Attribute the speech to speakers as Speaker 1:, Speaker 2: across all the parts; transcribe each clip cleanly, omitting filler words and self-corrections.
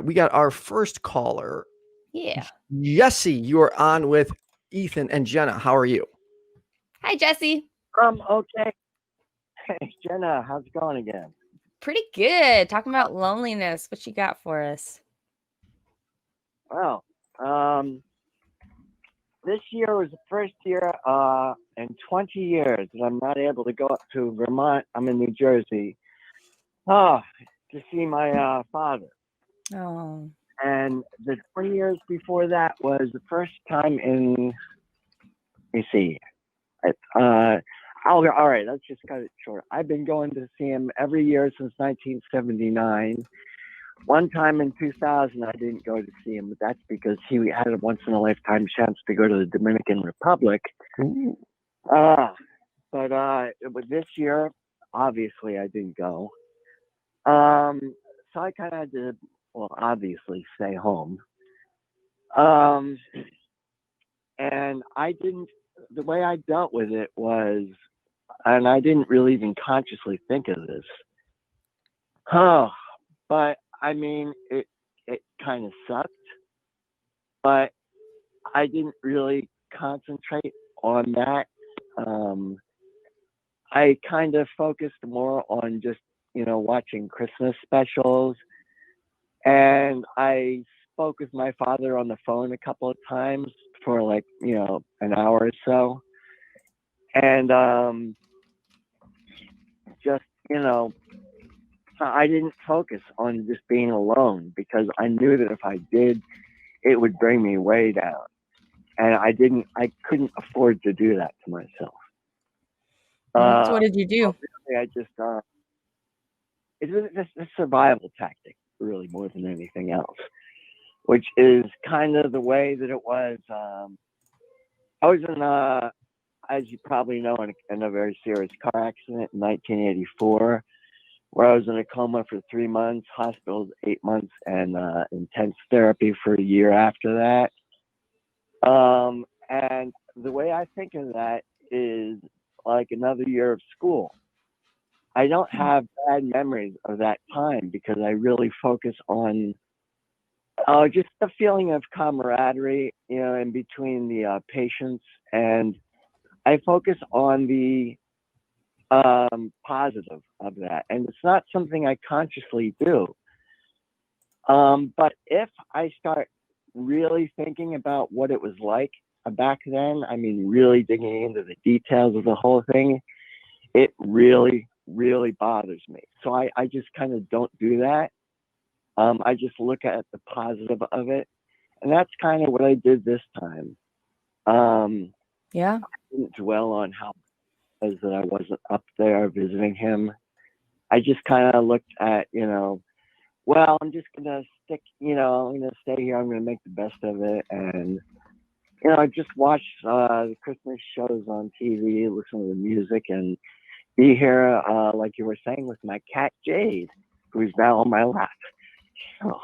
Speaker 1: right, we got our first caller.
Speaker 2: Yeah.
Speaker 1: Jesse, you are on with Ethan and Jenna. How are you?
Speaker 2: Hi, Jesse.
Speaker 3: Okay. Hey, Jenna, how's it going again?
Speaker 2: Pretty good. Talking about loneliness. What you got for us?
Speaker 3: Well, this year was the first year in 20 years that I'm not able to go up to Vermont. I'm in New Jersey. To see my father.
Speaker 2: Oh.
Speaker 3: And the 20 years before that was the first time in, let me see. All right, let's just cut it short. I've been going to see him every year since 1979. One time in 2000, I didn't go to see him, but that's because he had a once-in-a-lifetime chance to go to the Dominican Republic. But this year, obviously, I didn't go. So I kind of had to, obviously, stay home. And the way I dealt with it was, and I didn't really even consciously think of this. But I mean, it kind of sucked, but I didn't really concentrate on that. I kind of focused more on just, watching Christmas specials. And I spoke with my father on the phone a couple of times for an hour or so. And just, I didn't focus on just being alone because I knew that if I did, it would bring me way down. And I couldn't afford to do that to myself.
Speaker 2: So what did you do?
Speaker 3: I just, it's a survival tactic, really, more than anything else, which is kind of the way that it was. I was in, as you probably know, in a very serious car accident in 1984, where I was in a coma for 3 months, hospitals 8 months, and intense therapy for a year after that. And the way I think of that is like another year of school. I don't have bad memories of that time because I really focus on just the feeling of camaraderie, in between the patients, and I focus on the positive of that. And it's not something I consciously do. But if I start really thinking about what it was like back then, I mean, really digging into the details of the whole thing, it really, really bothers me. So I just kind of don't do that. I just look at the positive of it. And that's kind of what I did this time.
Speaker 2: Yeah.
Speaker 3: I didn't dwell on how it was that I wasn't up there visiting him. I just kind of looked at, I'm just going to stick, I'm going to stay here. I'm going to make the best of it. And, I just watch the Christmas shows on TV, listen to the music, and be here, like you were saying, with my cat Jade, who's now on my lap. So,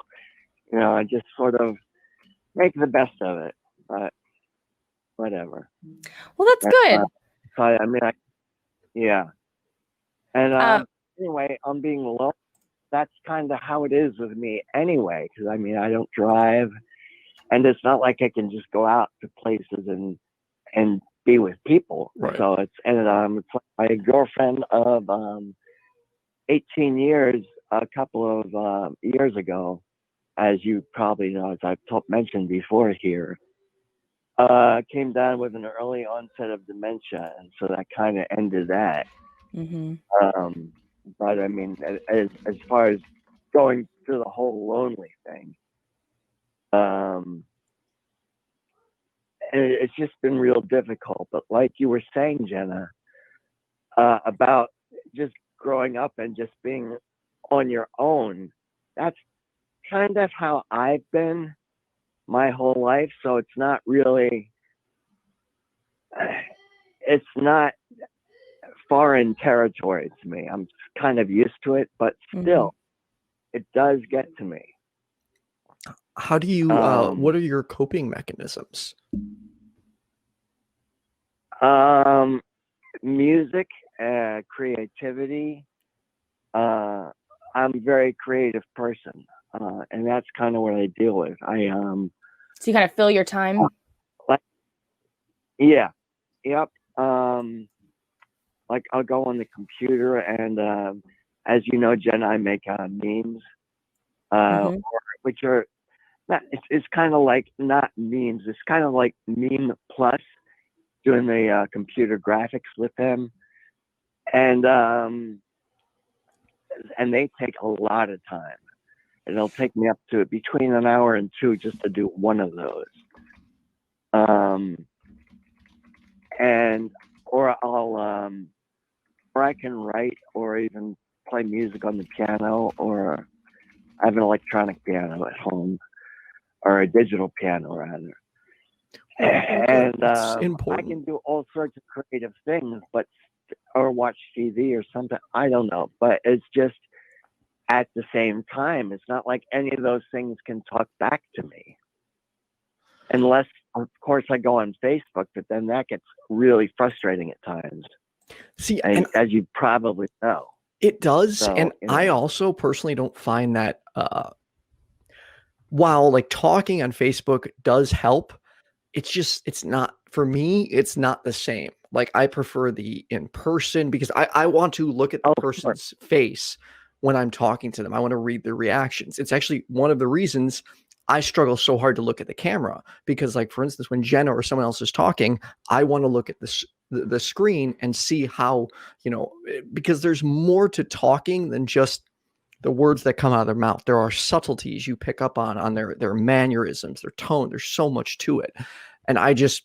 Speaker 3: I just sort of make the best of it, but whatever.
Speaker 2: Well, that's good.
Speaker 3: Yeah. And anyway, I'm being alone. That's kind of how it is with me anyway, because I don't drive, and it's not like I can just go out to places and be with people.
Speaker 1: Right.
Speaker 3: So it's like my girlfriend of 18 years, a couple of years ago, as you probably know, as I've mentioned before here, came down with an early onset of dementia, and so that kind of ended that.
Speaker 2: Mm-hmm.
Speaker 3: But as far as going through the whole lonely thing, it's just been real difficult. But like you were saying, Jenna, about just growing up and just being on your own, that's kind of how I've been my whole life. So it's not really, it's not foreign territory to me. I'm kind of used to it, but still, it does get to me.
Speaker 1: How do you, what are your coping mechanisms?
Speaker 3: Music, creativity. I'm a very creative person. and that's kind of what I deal with.
Speaker 2: So you kind of fill your time.
Speaker 3: Yeah. Yep. Like I'll go on the computer and, as you know, Jenna, I make memes, which are not, it's kind of like not memes. It's kind of like Meme Plus, doing the computer graphics with them, and they take a lot of time. It'll take me up to between an hour and 2 just to do one of those. Or I can write or even play music on the piano, or I have an electronic piano at home, or a digital piano rather. And I can do all sorts of creative things, or watch TV or something. I don't know, but it's just at the same time, it's not like any of those things can talk back to me. Unless, of course, I go on Facebook, but then that gets really frustrating at times.
Speaker 1: See,
Speaker 3: as you probably know.
Speaker 1: It does.
Speaker 3: So,
Speaker 1: and I also personally don't find that while like talking on Facebook does help, it's not, for me, it's not the same. Like I prefer the in person because I want to look at the person's face when I'm talking to them. I want to read their reactions. It's actually one of the reasons I struggle so hard to look at the camera, because like, for instance, when Jenna or someone else is talking, I want to look at the screen and see how, because there's more to talking than just the words that come out of their mouth. There are subtleties you pick up on their mannerisms, their tone. There's so much to it. And I just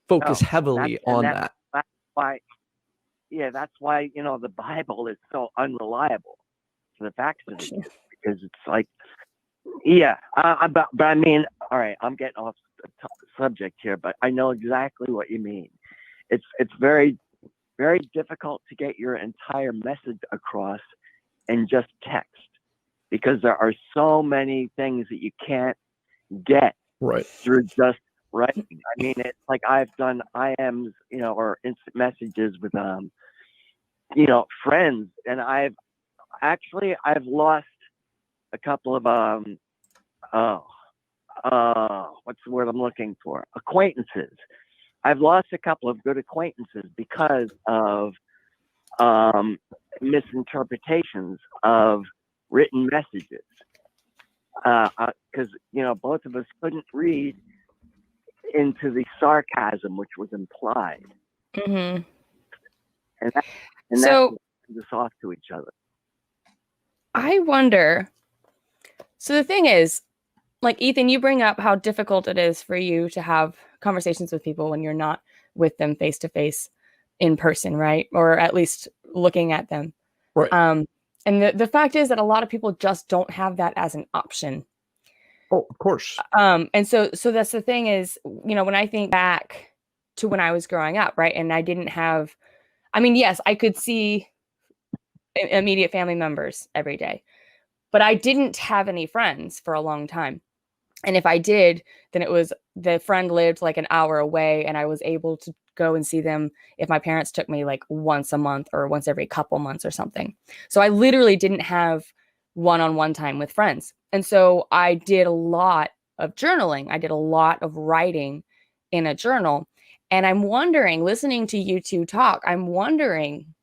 Speaker 1: focus heavily on that.
Speaker 3: That's why, that's why, the Bible is so unreliable for the facts of it, because it's like, but I mean, all right, I'm getting off the subject here, but I know exactly what you mean. It's very, very difficult to get your entire message across in just text, because there are so many things that you can't get through just writing. I mean, it's like I've done IMs, or instant messages with, friends, and I've lost a couple of what's the word I'm looking for? Acquaintances. I've lost a couple of good acquaintances because of misinterpretations of written messages. Because both of us couldn't read into the sarcasm which was implied, and that sends us off to each other.
Speaker 2: I wonder. So the thing is, like, Ethan, you bring up how difficult it is for you to have conversations with people when you're not with them face to face in person, right? Or at least looking at them.
Speaker 1: Right.
Speaker 2: And the fact is that a lot of people just don't have that as an option.
Speaker 1: Oh, of course.
Speaker 2: And so that's the thing is, when I think back to when I was growing up, right? And I didn't have, yes, I could see immediate family members every day, but I didn't have any friends for a long time. And if I did, then it was the friend lived like an hour away, and I was able to go and see them if my parents took me like once a month or once every couple months or something. So I literally didn't have one-on-one time with friends. And so I did a lot of journaling. I did a lot of writing in a journal. And I'm wondering, listening to you two talk, I'm wondering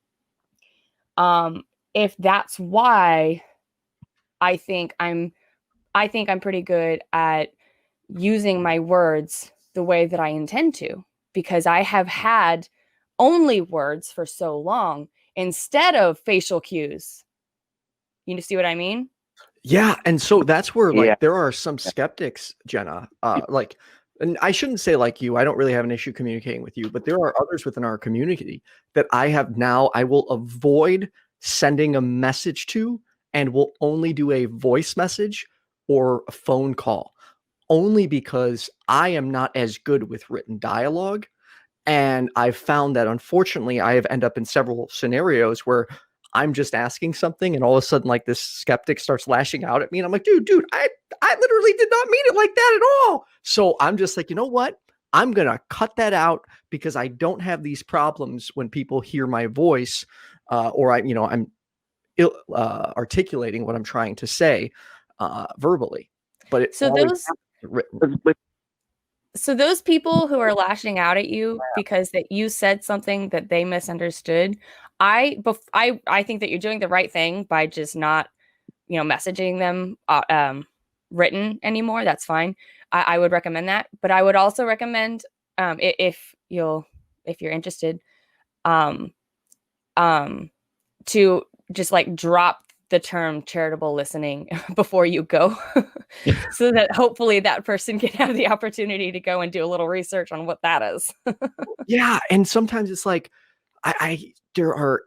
Speaker 2: if that's why I think I'm pretty good at using my words the way that I intend to, because I have had only words for so long instead of facial cues. You see what I mean?
Speaker 1: Yeah. And so that's where there are some skeptics, Jenna, and I shouldn't say like you, I don't really have an issue communicating with you, but there are others within our community that I will avoid sending a message to, and will only do a voice message or a phone call, only because I am not as good with written dialogue. And I've found that, unfortunately, I have ended up in several scenarios where I'm just asking something, and all of a sudden, like, this skeptic starts lashing out at me, and I'm like, dude, I literally did not mean it like that at all. So I'm just like, you know what? I'm going to cut that out, because I don't have these problems when people hear my voice, or I'm articulating what I'm trying to say. verbally, but it
Speaker 2: So
Speaker 1: always
Speaker 2: written. So those people who are lashing out at you because that you said something that they misunderstood, I think that you're doing the right thing by just not, messaging them written anymore. That's fine. I would recommend that, but I would also recommend if you're interested, to just like drop the term charitable listening before you go so that hopefully that person can have the opportunity to go and do a little research on what that is.
Speaker 1: Yeah. And sometimes it's like, there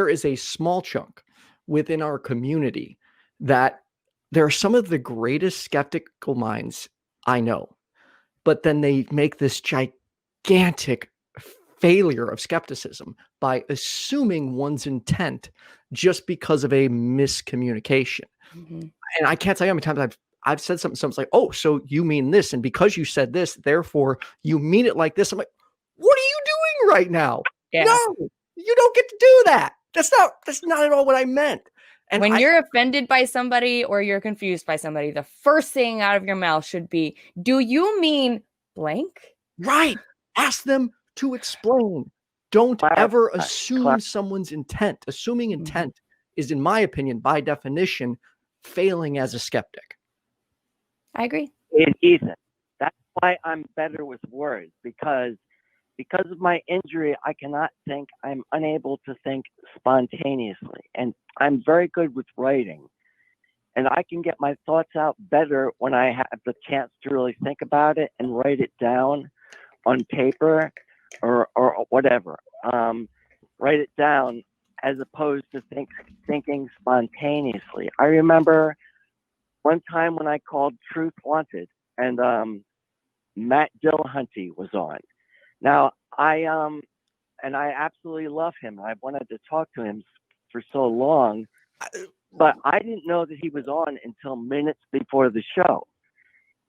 Speaker 1: is a small chunk within our community that there are some of the greatest skeptical minds I know, but then they make this gigantic failure of skepticism by assuming one's intent just because of a miscommunication.
Speaker 2: Mm-hmm.
Speaker 1: And I can't tell you how many times I've said something, someone's like, oh, so you mean this, and because you said this, therefore you mean it like this. I'm like, what are you doing right now?
Speaker 2: Yeah.
Speaker 1: No, you don't get to do that. That's not at all what I meant. And
Speaker 2: when you're offended by somebody or you're confused by somebody, the first thing out of your mouth should be, do you mean blank?
Speaker 1: Right. Ask them to explain. Don't ever assume someone's intent. Assuming intent is, in my opinion, by definition, failing as a skeptic.
Speaker 2: I agree.
Speaker 3: Ethan, that's why I'm better with words, because of my injury, I cannot think. I'm unable to think spontaneously, and I'm very good with writing, and I can get my thoughts out better when I have the chance to really think about it and write it down on paper or whatever. Write it down as opposed to thinking spontaneously. I remember one time when I called Truth Wanted, and Matt Dillahunty was on. Now, I absolutely love him. I've wanted to talk to him for so long, but I didn't know that he was on until minutes before the show.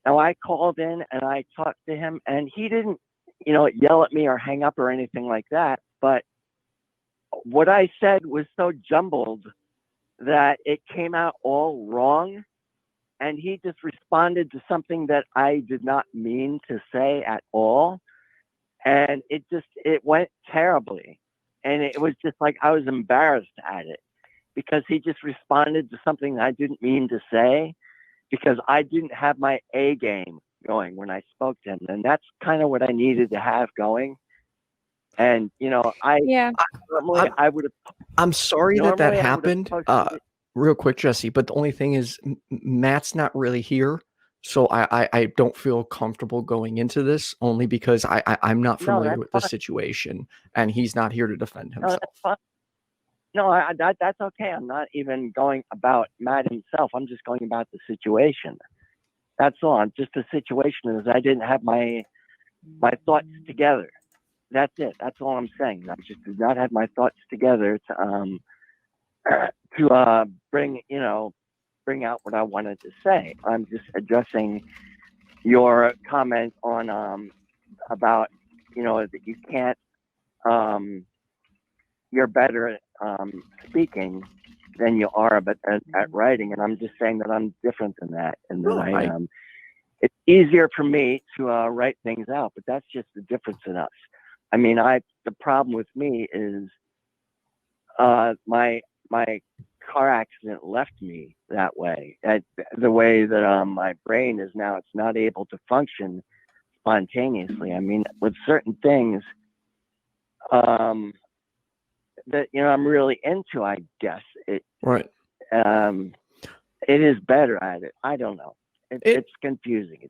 Speaker 3: Now, I called in and I talked to him, and he didn't, yell at me or hang up or anything like that. But what I said was so jumbled that it came out all wrong. And he just responded to something that I did not mean to say at all. And it went terribly. And it was just like I was embarrassed at it because he just responded to something I didn't mean to say because I didn't have my A game going when I spoke to him. And that's kind of what I needed to have going. And,
Speaker 1: I'm sorry that happened. Real quick, Jesse, but the only thing is Matt's not really here. So I don't feel comfortable going into this only because I'm not familiar with the situation and he's not here to defend himself.
Speaker 3: That's okay. I'm not even going about Matt himself. I'm just going about the situation. That's all. Just the situation is I didn't have my thoughts together. That's it. That's all I'm saying. I just did not have my thoughts together to bring out what I wanted to say. I'm just addressing your comment on about that you can't you're better at speaking than you are at writing, and I'm just saying that I'm different than that, and that it's easier for me to write things out, but that's just the difference in us. I mean, the problem with me is my car accident left me that way. The way that my brain is now, it's not able to function spontaneously. I mean, with certain things that I'm really into, I guess it is better at it. I don't know. It's confusing.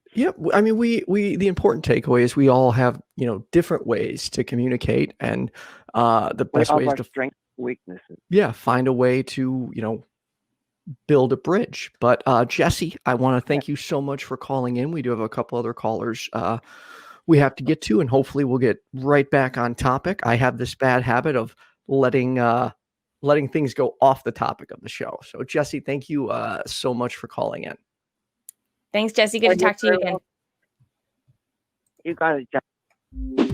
Speaker 1: I mean, we the important takeaway is we all have different ways to communicate, and the best way is to
Speaker 3: strengths, weaknesses.
Speaker 1: Yeah, find a way to build a bridge. But Jesse, I want to thank you so much for calling in. We do have a couple other callers we have to get to, and hopefully we'll get right back on topic. I have this bad habit of letting things go off the topic of the show. So Jesse, thank you so much for calling in.
Speaker 2: Thanks, Jesse. Good to talk to you again.
Speaker 3: You got it, Jesse.